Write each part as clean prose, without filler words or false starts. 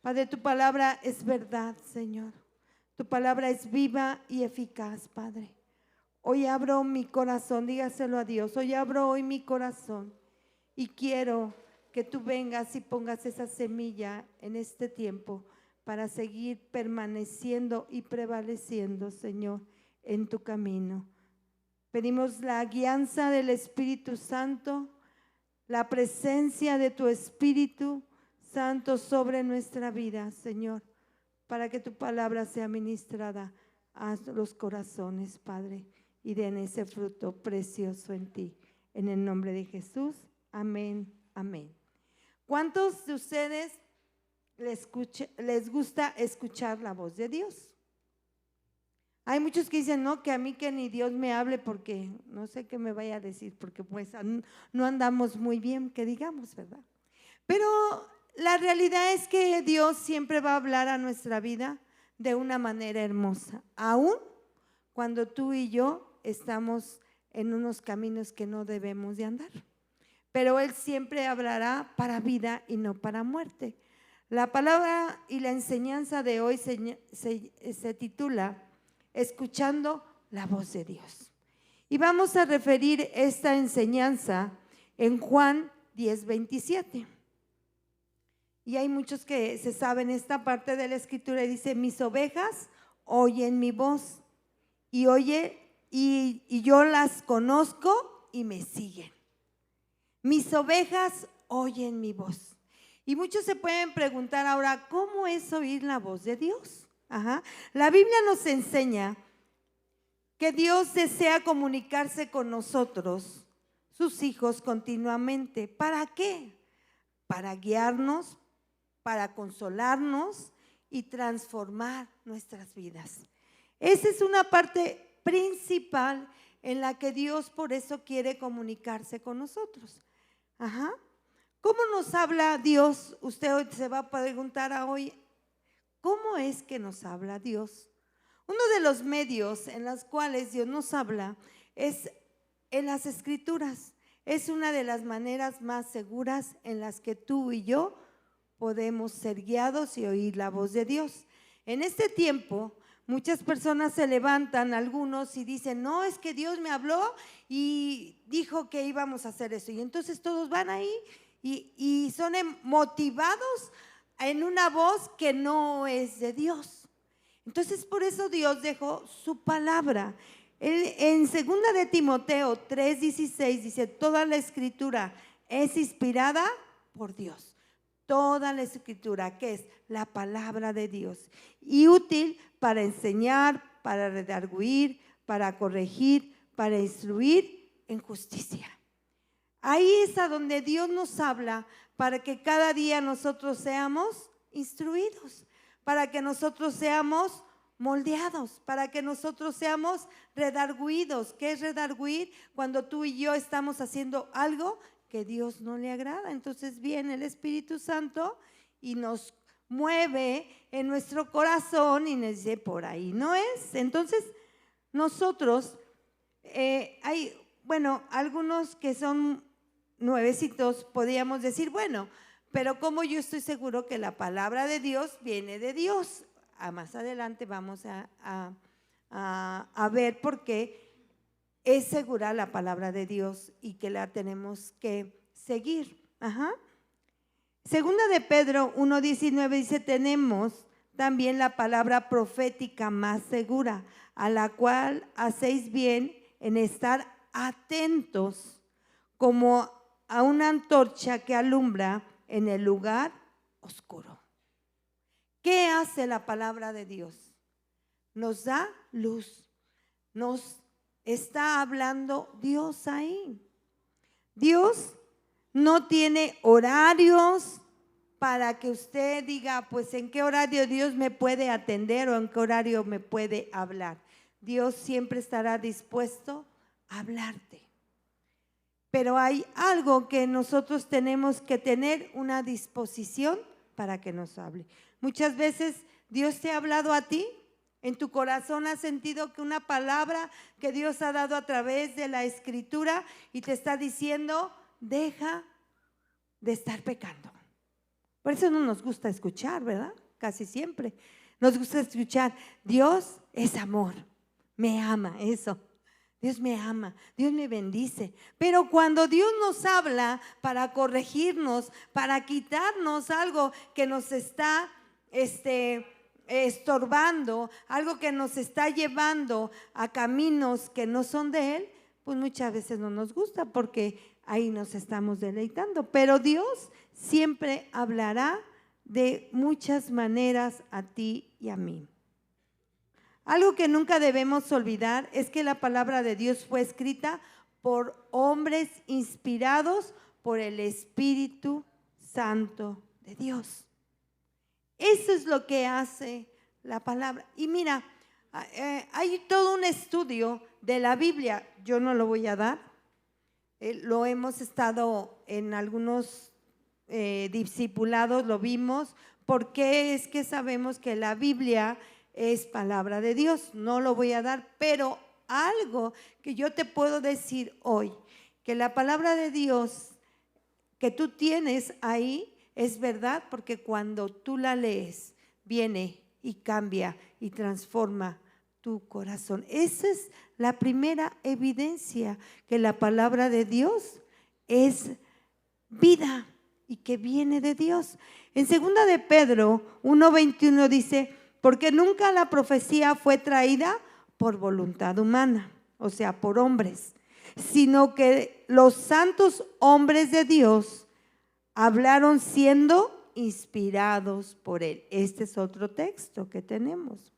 Padre, tu palabra es verdad, Señor. Tu palabra es viva y eficaz, Padre. Hoy abro mi corazón, dígaselo a Dios. Hoy abro hoy mi corazón y quiero que tú vengas y pongas esa semilla en este tiempo para seguir permaneciendo y prevaleciendo, Señor, en tu camino. Pedimos la guianza del Espíritu Santo, la presencia de tu Espíritu Santo sobre nuestra vida, Señor, para que tu palabra sea ministrada a los corazones, Padre, y den ese fruto precioso en ti. En el nombre de Jesús, amén, amén. ¿Cuántos de ustedes les gusta escuchar la voz de Dios? Hay muchos que dicen, no, que a mí que ni Dios me hable porque no sé qué me vaya a decir, porque pues no andamos muy bien, que digamos, ¿verdad? Pero la realidad es que Dios siempre va a hablar a nuestra vida de una manera hermosa, aún cuando tú y yo estamos en unos caminos que no debemos de andar. Pero Él siempre hablará para vida y no para muerte. La palabra y la enseñanza de hoy se titula Escuchando la voz de Dios. Y vamos a referir esta enseñanza en Juan 10:27. Y hay muchos que se saben esta parte de la escritura y dice, mis ovejas oyen mi voz y yo las conozco y me siguen. Mis ovejas oyen mi voz. Y muchos se pueden preguntar ahora, ¿cómo es oír la voz de Dios? La Biblia nos enseña que Dios desea comunicarse con nosotros, sus hijos, continuamente. ¿Para qué? Para guiarnos, para consolarnos y transformar nuestras vidas. Esa es una parte principal en la que Dios por eso quiere comunicarse con nosotros. ¿Cómo nos habla Dios? Usted hoy se va a preguntar hoy, ¿cómo es que nos habla Dios? Uno de los medios en los cuales Dios nos habla es en las Escrituras. Es una de las maneras más seguras en las que tú y yo podemos ser guiados y oír la voz de Dios. En este tiempo, muchas personas se levantan, algunos, y dicen, no, es que Dios me habló y dijo que íbamos a hacer eso. Y entonces todos van ahí y son motivados en una voz que no es de Dios. Entonces por eso Dios dejó su palabra. En 2 de Timoteo 3:16 dice, toda la escritura es inspirada por Dios. Toda la escritura, que es la palabra de Dios, y útil para enseñar, para redarguir, para corregir, para instruir en justicia. Ahí es a donde Dios nos habla para que cada día nosotros seamos instruidos, para que nosotros seamos moldeados, para que nosotros seamos redarguidos. ¿Qué es redarguir? Cuando tú y yo estamos haciendo algo que Dios no le agrada. Entonces viene el Espíritu Santo y nos mueve en nuestro corazón y nos dice, por ahí no es. Entonces nosotros, hay, algunos que son nuevecitos, podríamos decir, bueno, pero como yo estoy seguro que la palabra de Dios viene de Dios. Más adelante vamos a ver por qué es segura la palabra de Dios y que la tenemos que seguir. Segunda de Pedro 1:19 dice, tenemos también la palabra profética más segura, a la cual hacéis bien en estar atentos como a una antorcha que alumbra en el lugar oscuro. ¿Qué hace la palabra de Dios? Nos da luz, nos está hablando Dios ahí. Dios no tiene horarios para que usted diga, pues en qué horario Dios me puede atender o en qué horario me puede hablar. Dios siempre estará dispuesto a hablarte. Pero hay algo que nosotros tenemos que tener una disposición para que nos hable. Muchas veces Dios te ha hablado a ti. En tu corazón has sentido que una palabra que Dios ha dado a través de la escritura y te está diciendo, deja de estar pecando. Por eso no nos gusta escuchar, ¿verdad? Casi siempre. Nos gusta escuchar, Dios es amor, me ama, eso. Dios me ama, Dios me bendice. Pero cuando Dios nos habla para corregirnos, para quitarnos algo que nos está estorbando, algo que nos está llevando a caminos que no son de Él, pues muchas veces no nos gusta porque ahí nos estamos deleitando. Pero Dios siempre hablará de muchas maneras a ti y a mí. Algo que nunca debemos olvidar es que la palabra de Dios fue escrita por hombres inspirados por el Espíritu Santo de Dios. Eso es lo que hace la palabra. Y mira, hay todo un estudio de la Biblia. Yo no lo voy a dar. Lo hemos estado en algunos discipulados, lo vimos. ¿Por qué es que sabemos que la Biblia es palabra de Dios? No lo voy a dar, pero algo que yo te puedo decir hoy, que la palabra de Dios que tú tienes ahí es verdad, porque cuando tú la lees, viene y cambia y transforma tu corazón. Esa es la primera evidencia que la palabra de Dios es vida y que viene de Dios. En 2 de Pedro 1:21 dice, porque nunca la profecía fue traída por voluntad humana, o sea, por hombres, sino que los santos hombres de Dios hablaron siendo inspirados por Él. Este es otro texto que tenemos.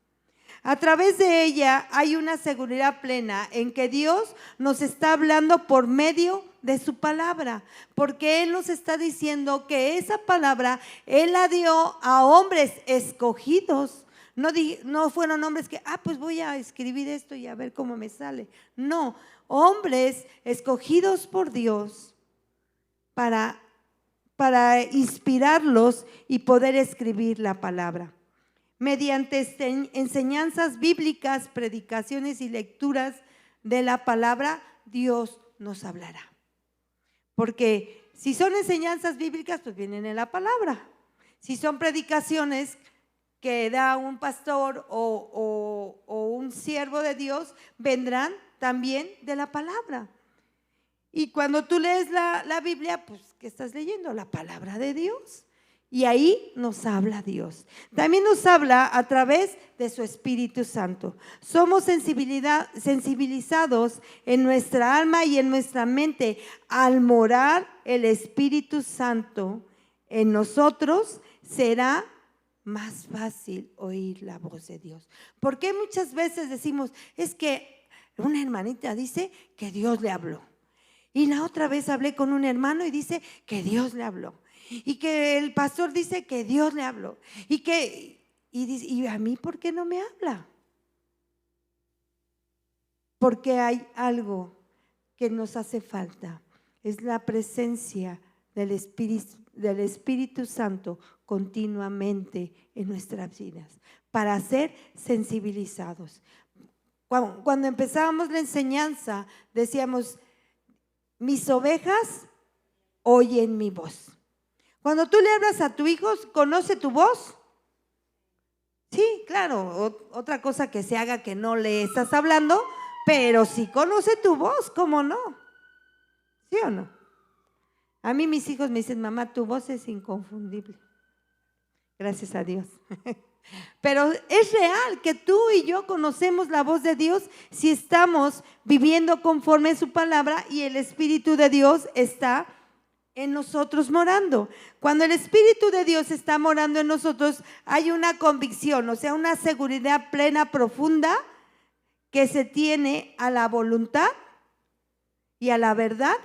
A través de ella hay una seguridad plena en que Dios nos está hablando por medio de su palabra, porque Él nos está diciendo que esa palabra Él la dio a hombres escogidos. No fueron hombres que, pues voy a escribir esto y a ver cómo me sale. No, hombres escogidos por Dios para inspirarlos y poder escribir la palabra. Mediante enseñanzas bíblicas, predicaciones y lecturas de la palabra, Dios nos hablará. Porque si son enseñanzas bíblicas, pues vienen en la palabra. Si son predicaciones que da un pastor o un siervo de Dios, vendrán también de la palabra. Y cuando tú lees la Biblia, pues, ¿qué estás leyendo? La palabra de Dios. Y ahí nos habla Dios. También nos habla a través de su Espíritu Santo. Somos sensibilizados en nuestra alma y en nuestra mente. Al morar el Espíritu Santo en nosotros, será más fácil oír la voz de Dios. Porque muchas veces decimos, es que una hermanita dice que Dios le habló. Y la otra vez hablé con un hermano y dice que Dios le habló. Y que el pastor dice que Dios le habló. Y a mí, ¿por qué no me habla? Porque hay algo que nos hace falta. Es la presencia del Espíritu Santo continuamente en nuestras vidas para ser sensibilizados. Cuando empezábamos la enseñanza, decíamos, mis ovejas oyen mi voz. Cuando tú le hablas a tu hijo, ¿conoce tu voz? Sí, claro, otra cosa que se haga que no le estás hablando, pero sí conoce tu voz, ¿cómo no? ¿Sí o no? A mí mis hijos me dicen, mamá, tu voz es inconfundible. Gracias a Dios. Pero es real que tú y yo conocemos la voz de Dios si estamos viviendo conforme a su palabra y el Espíritu de Dios está en nosotros morando. Cuando el Espíritu de Dios está morando en nosotros, hay una convicción, o sea, una seguridad plena, profunda, que se tiene a la voluntad y a la verdad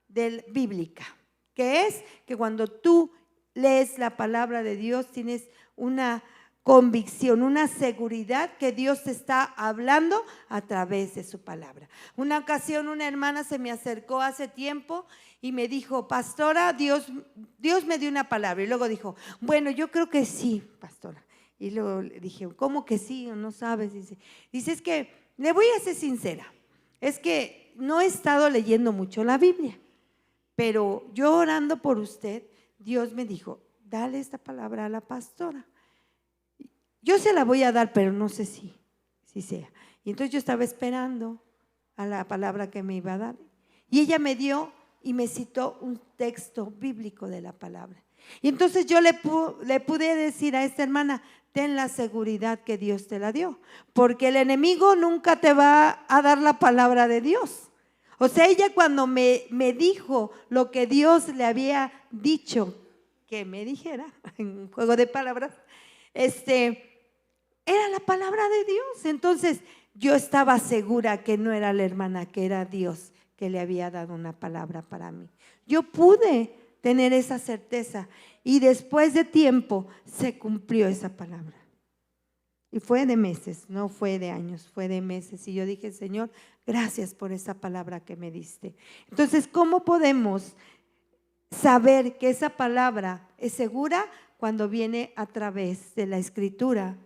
bíblica, que es que cuando tú lees la palabra de Dios, tienes una convicción, una seguridad que Dios te está hablando a través de su palabra. Una ocasión una hermana se me acercó hace tiempo y me dijo, pastora, Dios me dio una palabra. Y luego dijo, bueno, yo creo que sí, pastora. Y luego le dije, ¿cómo que sí? ¿No sabes? Dice, es que le voy a ser sincera, es que no he estado leyendo mucho la Biblia, pero yo orando por usted, Dios me dijo, dale esta palabra a la pastora. Yo se la voy a dar, pero no sé si sea. Y entonces yo estaba esperando a la palabra que me iba a dar. Y ella me dio y me citó un texto bíblico de la palabra. Y entonces yo le pude decir a esta hermana, ten la seguridad que Dios te la dio, porque el enemigo nunca te va a dar la palabra de Dios. O sea, ella cuando me dijo lo que Dios le había dicho que me dijera, en un juego de palabras, era la palabra de Dios. Entonces yo estaba segura que no era la hermana, que era Dios que le había dado una palabra para mí. Yo pude tener esa certeza y después de tiempo se cumplió esa palabra. Y fue de meses, no fue de años, fue de meses. Y yo dije, Señor, gracias por esa palabra que me diste. Entonces, ¿cómo podemos saber que esa palabra es segura? Cuando viene a través de la Escritura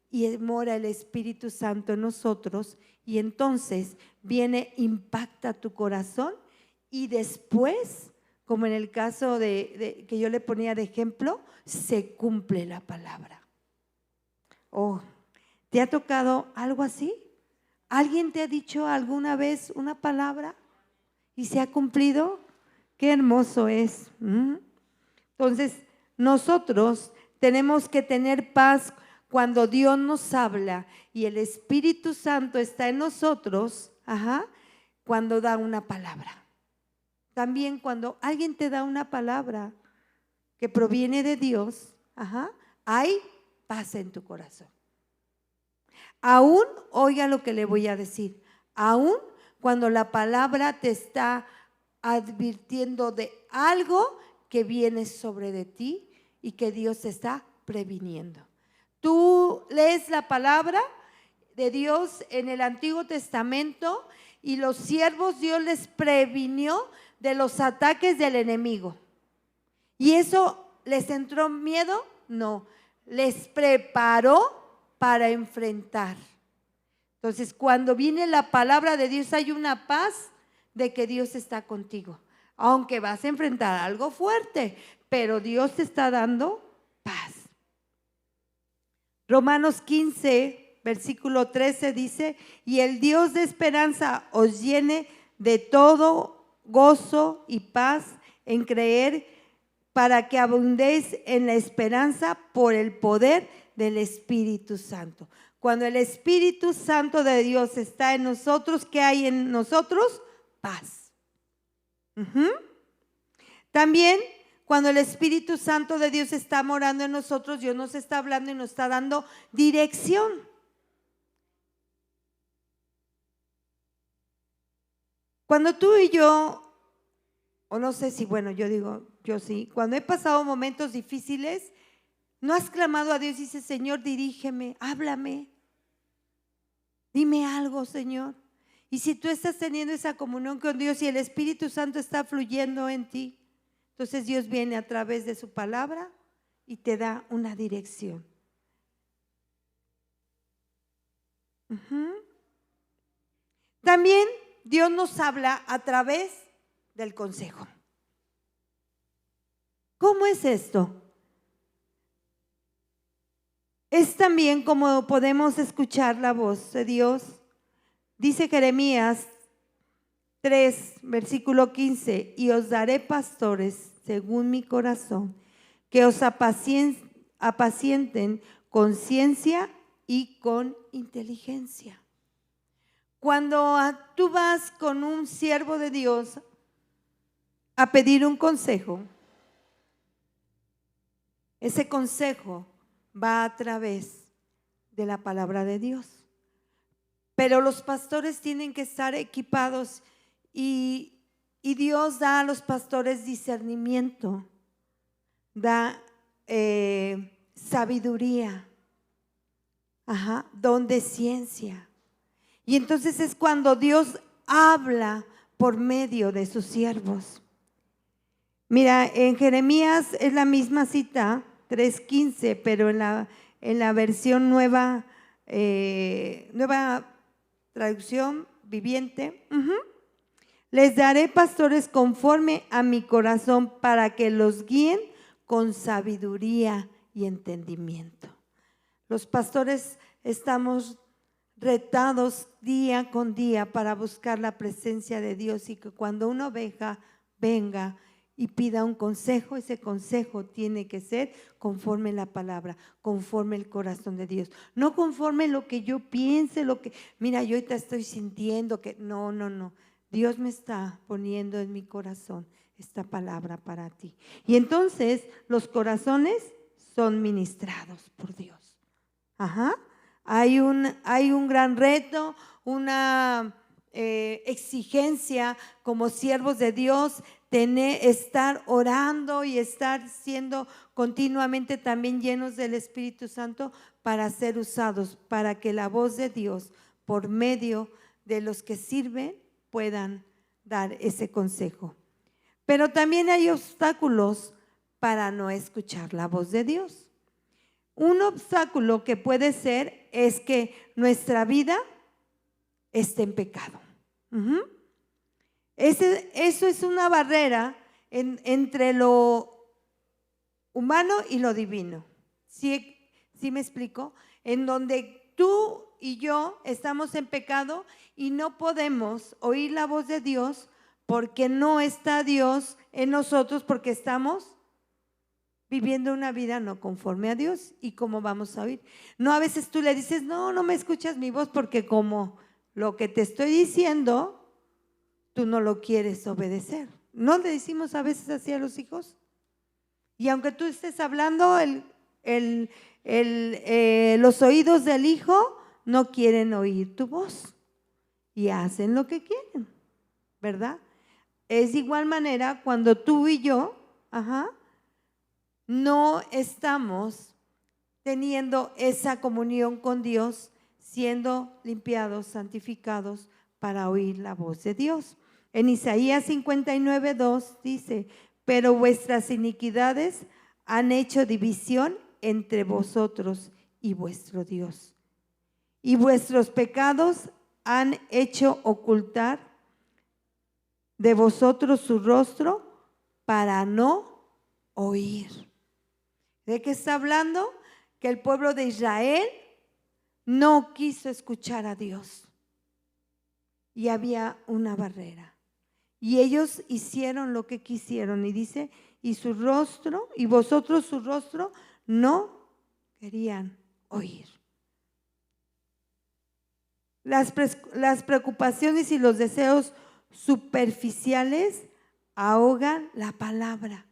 y mora el Espíritu Santo en nosotros, y entonces viene, impacta tu corazón, y después, como en el caso de que yo le ponía de ejemplo, se cumple la palabra. Oh, ¿te ha tocado algo así? ¿Alguien te ha dicho alguna vez una palabra y se ha cumplido? Qué hermoso es. Entonces, nosotros tenemos que tener paz cuando Dios nos habla y el Espíritu Santo está en nosotros, cuando da una palabra. También cuando alguien te da una palabra que proviene de Dios, hay paz en tu corazón. Aún, oiga lo que le voy a decir, aún cuando la palabra te está advirtiendo de algo que viene sobre de ti y que Dios te está previniendo. Tú lees la palabra de Dios en el Antiguo Testamento y los siervos Dios les previnió de los ataques del enemigo. ¿Y eso les entró miedo? No, les preparó para enfrentar. Entonces, cuando viene la palabra de Dios, hay una paz de que Dios está contigo. Aunque vas a enfrentar algo fuerte, pero Dios te está dando paz. Romanos 15, versículo 13 dice, y el Dios de esperanza os llene de todo gozo y paz en creer, para que abundéis en la esperanza por el poder del Espíritu Santo. Cuando el Espíritu Santo de Dios está en nosotros, ¿qué hay en nosotros? Paz. También cuando el Espíritu Santo de Dios está morando en nosotros, Dios nos está hablando y nos está dando dirección. Cuando tú y yo, o no sé si, bueno, yo digo, yo sí, cuando he pasado momentos difíciles, ¿no has clamado a Dios y dices, Señor, dirígeme, háblame, dime algo, Señor? Y si tú estás teniendo esa comunión con Dios y el Espíritu Santo está fluyendo en ti, entonces Dios viene a través de su palabra y te da una dirección. También Dios nos habla a través del consejo. ¿Cómo es esto? Es también como podemos escuchar la voz de Dios. Dice Jeremías 3, versículo 15, y os daré pastores según mi corazón, que os apacienten con ciencia y con inteligencia. Cuando tú vas con un siervo de Dios a pedir un consejo, ese consejo va a través de la palabra de Dios. Pero los pastores tienen que estar equipados y Dios da a los pastores discernimiento, da sabiduría, don de ciencia. Y entonces es cuando Dios habla por medio de sus siervos. Mira, en Jeremías es la misma cita, 3:15, pero en la versión nueva traducción viviente, les daré pastores conforme a mi corazón para que los guíen con sabiduría y entendimiento. Los pastores estamos retados día con día para buscar la presencia de Dios y que cuando una oveja venga y pida un consejo, ese consejo tiene que ser conforme la palabra, conforme el corazón de Dios, no conforme lo que yo piense, mira, yo ahorita estoy sintiendo que no. Dios me está poniendo en mi corazón esta palabra para ti. Y entonces los corazones son ministrados por Dios. Hay un gran reto, una exigencia como siervos de Dios, estar orando y estar siendo continuamente también llenos del Espíritu Santo para ser usados, para que la voz de Dios por medio de los que sirven puedan dar ese consejo. Pero también hay obstáculos para no escuchar la voz de Dios. Un obstáculo que puede ser es que nuestra vida esté en pecado. Eso es una barrera entre lo humano y lo divino. ¿Sí me explico? En donde tú y yo estamos en pecado y no podemos oír la voz de Dios porque no está Dios en nosotros, porque estamos viviendo una vida no conforme a Dios. ¿Y cómo vamos a oír? No, a veces tú le dices, no me escuchas mi voz porque como lo que te estoy diciendo, tú no lo quieres obedecer. ¿No le decimos a veces así a los hijos? Y aunque tú estés hablando, los oídos del hijo no quieren oír tu voz y hacen lo que quieren, ¿verdad? Es de igual manera cuando tú y yo, no estamos teniendo esa comunión con Dios, siendo limpiados, santificados para oír la voz de Dios. En Isaías 59:2 dice, pero vuestras iniquidades han hecho división entre vosotros y vuestro Dios, y vuestros pecados han hecho ocultar de vosotros su rostro para no oír. ¿De qué está hablando? Que el pueblo de Israel no quiso escuchar a Dios y había una barrera. Y ellos hicieron lo que quisieron y dice, y vosotros su rostro no querían oír. Las preocupaciones y los deseos superficiales ahogan la palabra.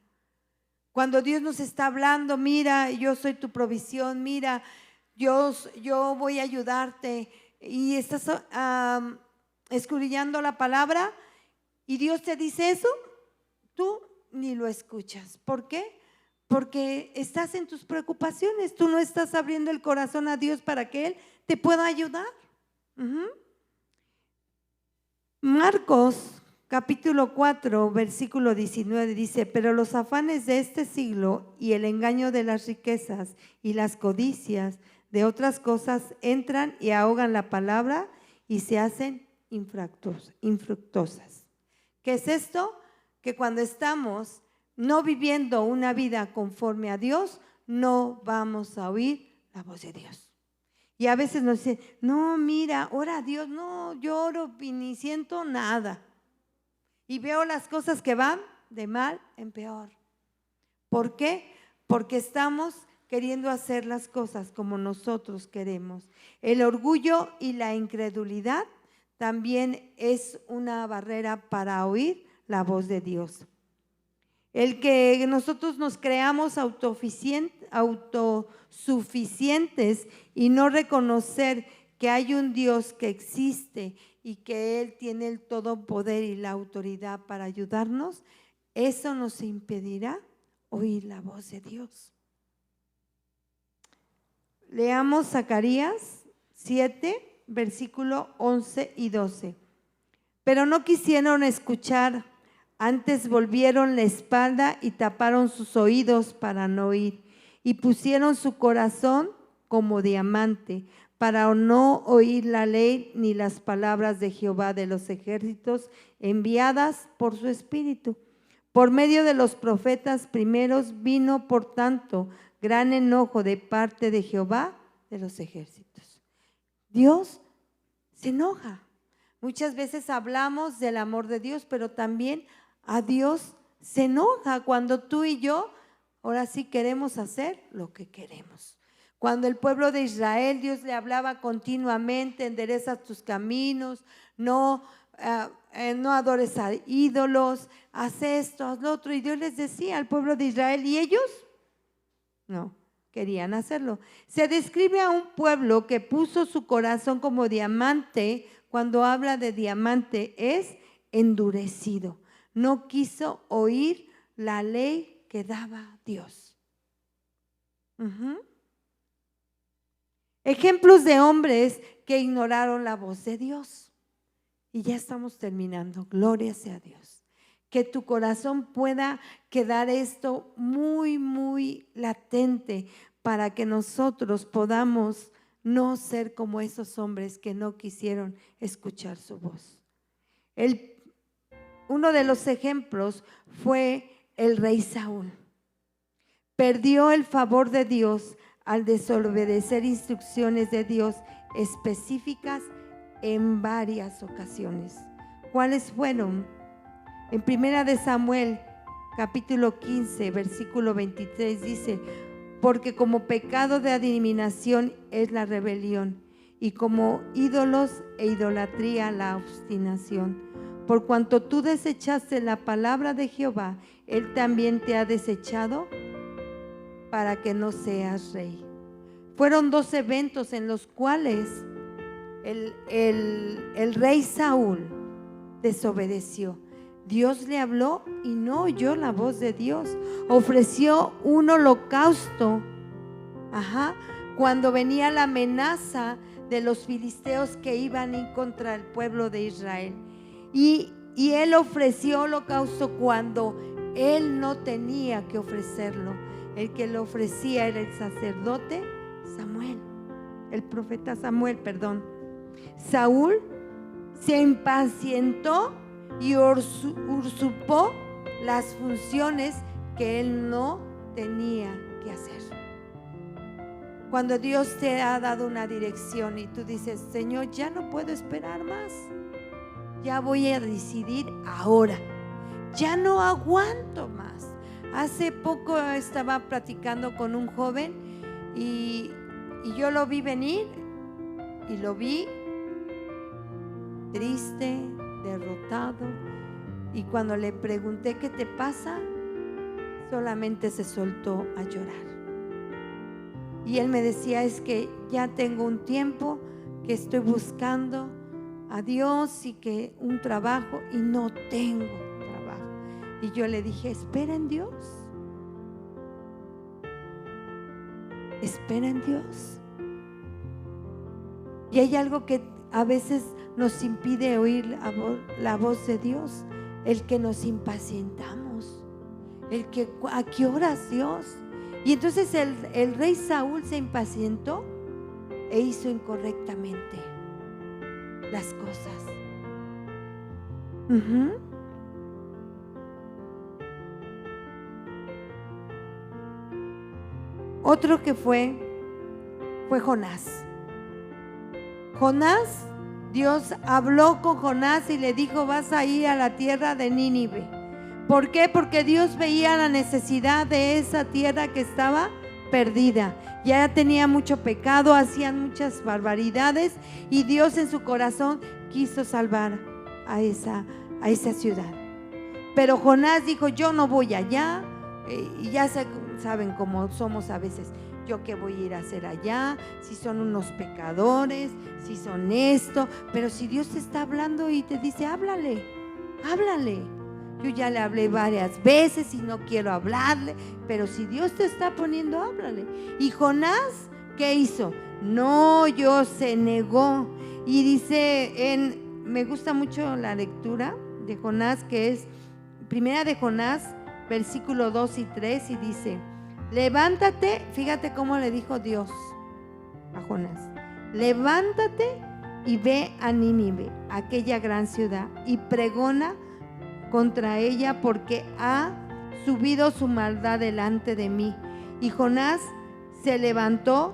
Cuando Dios nos está hablando, mira, yo soy tu provisión, mira, yo voy a ayudarte, y estás escudriñando la palabra y Dios te dice eso, tú ni lo escuchas. ¿Por qué? Porque estás en tus preocupaciones, tú no estás abriendo el corazón a Dios para que Él te pueda ayudar. Marcos capítulo 4, versículo 19 dice, pero los afanes de este siglo y el engaño de las riquezas y las codicias de otras cosas entran y ahogan la palabra y se hacen infructuosas. ¿Qué es esto? Que cuando estamos no viviendo una vida conforme a Dios, no vamos a oír la voz de Dios. Y a veces nos dicen, no, mira, ora a Dios, no, yo oro y ni siento nada. Y veo las cosas que van de mal en peor. ¿Por qué? Porque estamos queriendo hacer las cosas como nosotros queremos. El orgullo y la incredulidad también es una barrera para oír la voz de Dios. El que nosotros nos creamos autosuficientes y no reconocer que hay un Dios que existe y que Él tiene el todo poder y la autoridad para ayudarnos, eso nos impedirá oír la voz de Dios. Leamos Zacarías 7, versículo 11 y 12. Pero no quisieron escuchar, antes volvieron la espalda y taparon sus oídos para no oír, y pusieron su corazón como diamante para no oír la ley ni las palabras de Jehová de los ejércitos enviadas por su espíritu. Por medio de los profetas primeros vino, por tanto, gran enojo de parte de Jehová de los ejércitos. Dios se enoja. Muchas veces hablamos del amor de Dios, pero también a Dios se enoja cuando tú y yo ahora sí queremos hacer lo que queremos. Cuando el pueblo de Israel, Dios le hablaba continuamente: endereza tus caminos, no adores a ídolos, haz esto, haz lo otro. Y Dios les decía al pueblo de Israel, y ellos no querían hacerlo. Se describe a un pueblo que puso su corazón como diamante. Cuando habla de diamante es endurecido. No quiso oír la ley que daba Dios. Ejemplos de hombres que ignoraron la voz de Dios. Y ya estamos terminando. Gloria sea a Dios. Que tu corazón pueda quedar esto muy, muy latente para que nosotros podamos no ser como esos hombres que no quisieron escuchar su voz. Uno de los ejemplos fue el rey Saúl. Perdió el favor de Dios al desobedecer instrucciones de Dios específicas en varias ocasiones. ¿Cuáles fueron? En 1 Samuel, capítulo 15, versículo 23 dice: porque como pecado de adivinación es la rebelión, y como ídolos e idolatría la obstinación. Por cuanto tú desechaste la palabra de Jehová, Él también te ha desechado para que no seas rey. Fueron 2 eventos en los cuales el rey Saúl desobedeció. Dios le habló y no oyó la voz de Dios. Ofreció un holocausto. Cuando venía la amenaza de los filisteos que iban a ir contra el pueblo de Israel. Y él ofreció holocausto cuando él no tenía que ofrecerlo. El que lo ofrecía era el sacerdote Samuel, el profeta Samuel, perdón. Saúl se impacientó y usurpó las funciones que él no tenía que hacer. Cuando Dios te ha dado una dirección y tú dices: Señor, ya no puedo esperar más, ya voy a decidir ahora, ya no aguanto más. Hace poco estaba platicando con un joven y yo lo vi venir y lo vi triste, derrotado, y cuando le pregunté: ¿qué te pasa?, solamente se soltó a llorar. Y él me decía: es que ya tengo un tiempo que estoy buscando a Dios y que un trabajo y no tengo trabajo. Y yo le dije: espera en Dios, espera en Dios. Y hay algo que a veces nos impide oír la voz de Dios: el que nos impacientamos, el que ¿a qué horas, Dios? Y entonces el rey Saúl se impacientó e hizo incorrectamente las cosas. Otro que fue Jonás. Jonás, Dios habló con Jonás y le dijo: vas a ir a la tierra de Nínive. ¿Por qué? Porque Dios veía la necesidad de esa tierra que estaba perdida. Ya tenía mucho pecado, hacían muchas barbaridades, y Dios en su corazón quiso salvar a esa ciudad. Pero Jonás dijo: yo no voy allá. Y ya saben cómo somos a veces: yo qué voy a ir a hacer allá, si son unos pecadores, si son esto. Pero si Dios te está hablando y te dice: háblale, háblale. Yo ya le hablé varias veces y no quiero hablarle, pero si Dios te está poniendo, háblale. Y Jonás, ¿qué hizo? Se negó. Y dice, me gusta mucho la lectura de Jonás, que es Primera de Jonás, versículo 2 y 3, y dice: levántate, fíjate cómo le dijo Dios a Jonás: levántate y ve a Nínive, aquella gran ciudad, y pregona contra ella porque ha subido su maldad delante de mí. Y Jonás se levantó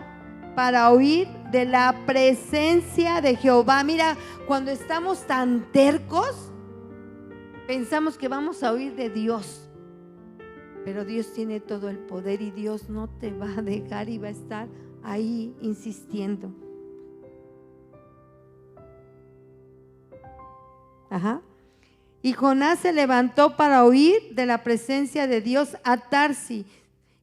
para huir de la presencia de Jehová. Mira, cuando estamos tan tercos, pensamos que vamos a huir de Dios, pero Dios tiene todo el poder y Dios no te va a dejar y va a estar ahí insistiendo. Y Jonás se levantó para huir de la presencia de Dios a Tarsis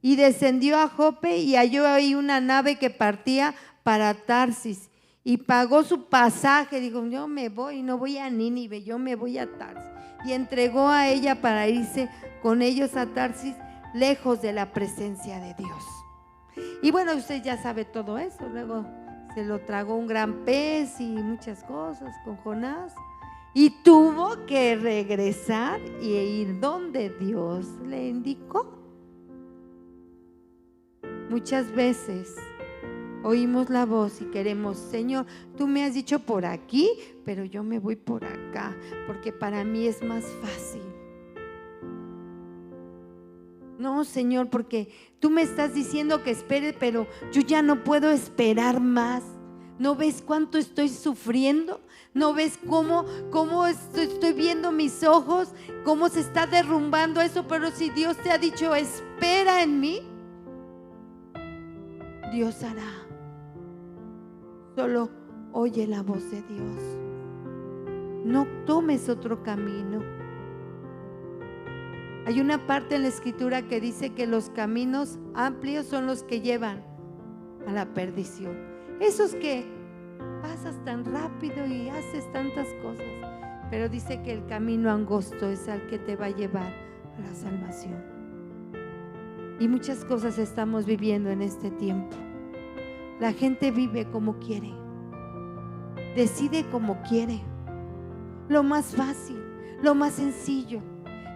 y descendió a Jope y halló ahí una nave que partía para Tarsis y pagó su pasaje. Dijo, yo me voy, no voy a Nínive, yo me voy a Tarsis. Y entregó a ella para irse con ellos a Tarsis, lejos de la presencia de Dios. Y bueno, usted ya sabe todo eso. Luego se lo tragó un gran pez y muchas cosas con Jonás. Y tuvo que regresar y ir donde Dios le indicó. Muchas veces oímos la voz y queremos, Señor, tú me has dicho por aquí, pero yo me voy por acá, porque para mí es más fácil. No, Señor, porque tú me estás diciendo que espere, pero yo ya no puedo esperar más. ¿No ves cuánto estoy sufriendo? ¿No ves cómo estoy viendo mis ojos? ¿Cómo se está derrumbando eso? Pero si Dios te ha dicho, espera en mí, Dios hará. Solo oye la voz de Dios. No tomes otro camino. Hay una parte en la Escritura que dice que los caminos amplios son los que llevan a la perdición. Esos que pasas tan rápido y haces tantas cosas, pero dice que el camino angosto es el que te va a llevar a la salvación. Y muchas cosas estamos viviendo en este tiempo. La gente vive como quiere, decide como quiere, lo más fácil, lo más sencillo.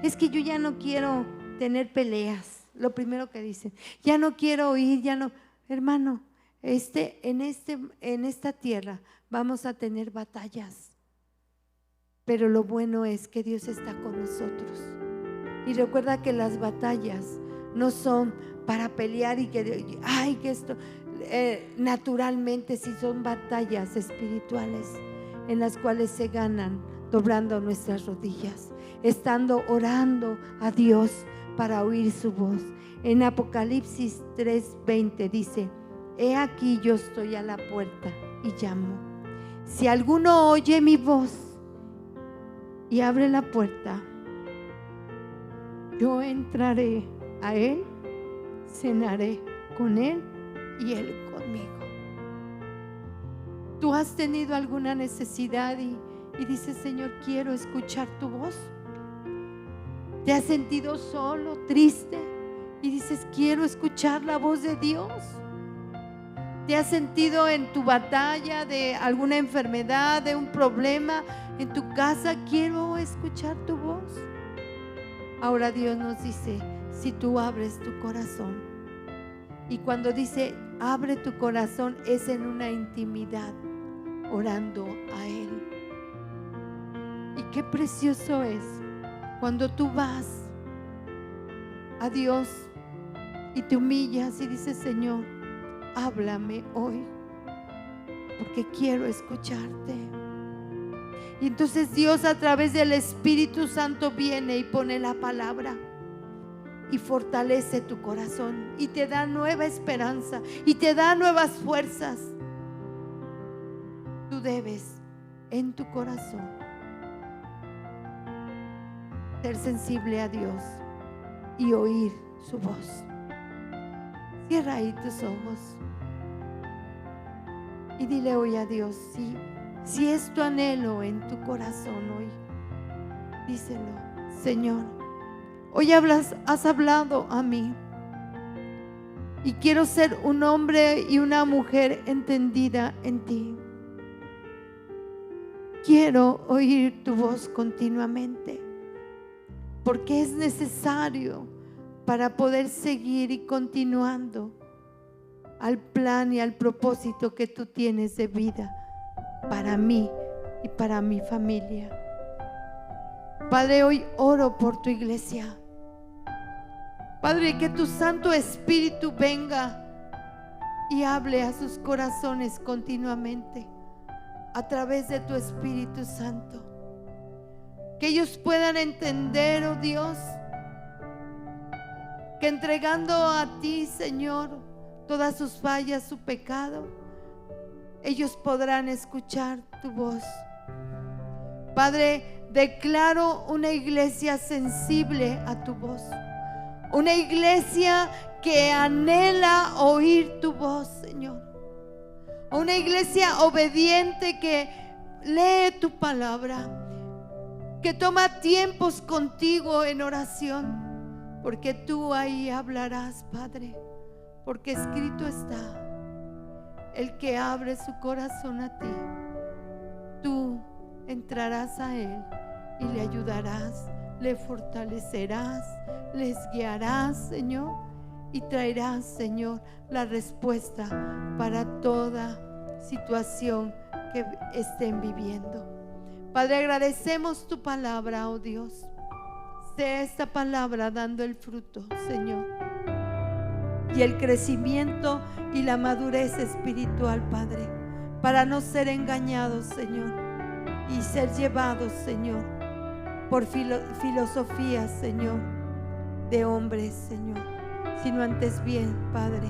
Es que yo ya no quiero tener peleas, lo primero que dicen, ya no quiero oír, ya no. Hermano, en esta tierra vamos a tener batallas, pero lo bueno es que Dios está con nosotros. Y recuerda que las batallas no son para pelear y que esto, naturalmente sí son batallas espirituales en las cuales se ganan doblando nuestras rodillas, estando orando a Dios para oír su voz. En Apocalipsis 3:20 dice, he aquí yo estoy a la puerta y llamo. Si alguno oye mi voz y abre la puerta, yo entraré a él, cenaré con él y él conmigo. ¿Tú has tenido alguna necesidad y dices, Señor, quiero escuchar tu voz? ¿Te has sentido solo, triste y dices, quiero escuchar la voz de Dios? ¿Te has sentido en tu batalla de alguna enfermedad, de un problema en tu casa? Quiero escuchar tu voz. Ahora Dios nos dice, si tú abres tu corazón, y cuando dice abre tu corazón es en una intimidad, orando a Él. Y qué precioso es cuando tú vas a Dios y te humillas y dices, Señor, háblame hoy, porque quiero escucharte. Y entonces Dios a través del Espíritu Santo viene y pone la palabra y fortalece tu corazón y te da nueva esperanza y te da nuevas fuerzas. Tú debes en tu corazón ser sensible a Dios y oír su voz. Cierra ahí tus ojos y dile hoy a Dios, si es tu anhelo en tu corazón hoy, díselo, Señor, hoy has hablado a mí y quiero ser un hombre y una mujer entendida en ti. Quiero oír tu voz continuamente, porque es necesario para poder seguir y continuando al plan y al propósito que tú tienes de vida para mí y para mi familia. Padre, hoy oro por tu iglesia. Padre, que tu Santo Espíritu venga y hable a sus corazones continuamente a través de tu Espíritu Santo. Que ellos puedan entender, oh Dios, que entregando a ti, Señor, todas sus fallas, su pecado, ellos podrán escuchar tu voz. Padre, declaro una iglesia sensible a tu voz, una iglesia que anhela oír tu voz, Señor, una iglesia obediente que lee tu palabra, que toma tiempos contigo en oración, porque tú ahí hablarás, Padre, porque escrito está: el que abre su corazón a ti, tú entrarás a él y le ayudarás, le fortalecerás, les guiarás, Señor, y traerás, Señor, la respuesta para toda situación que estén viviendo. Padre, agradecemos tu palabra, oh Dios. Sea esta palabra dando el fruto, Señor, y el crecimiento y la madurez espiritual, Padre, para no ser engañados, Señor, y ser llevados, Señor, por filosofías, Señor, de hombres, Señor, sino antes bien, Padre,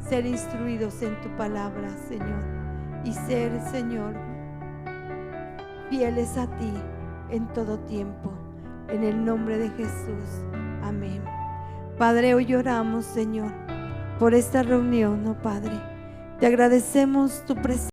ser instruidos en tu palabra, Señor, y ser, Señor, fieles a ti en todo tiempo, en el nombre de Jesús. Amén. Padre, hoy oramos, Señor, por esta reunión, oh Padre. Te agradecemos tu presencia.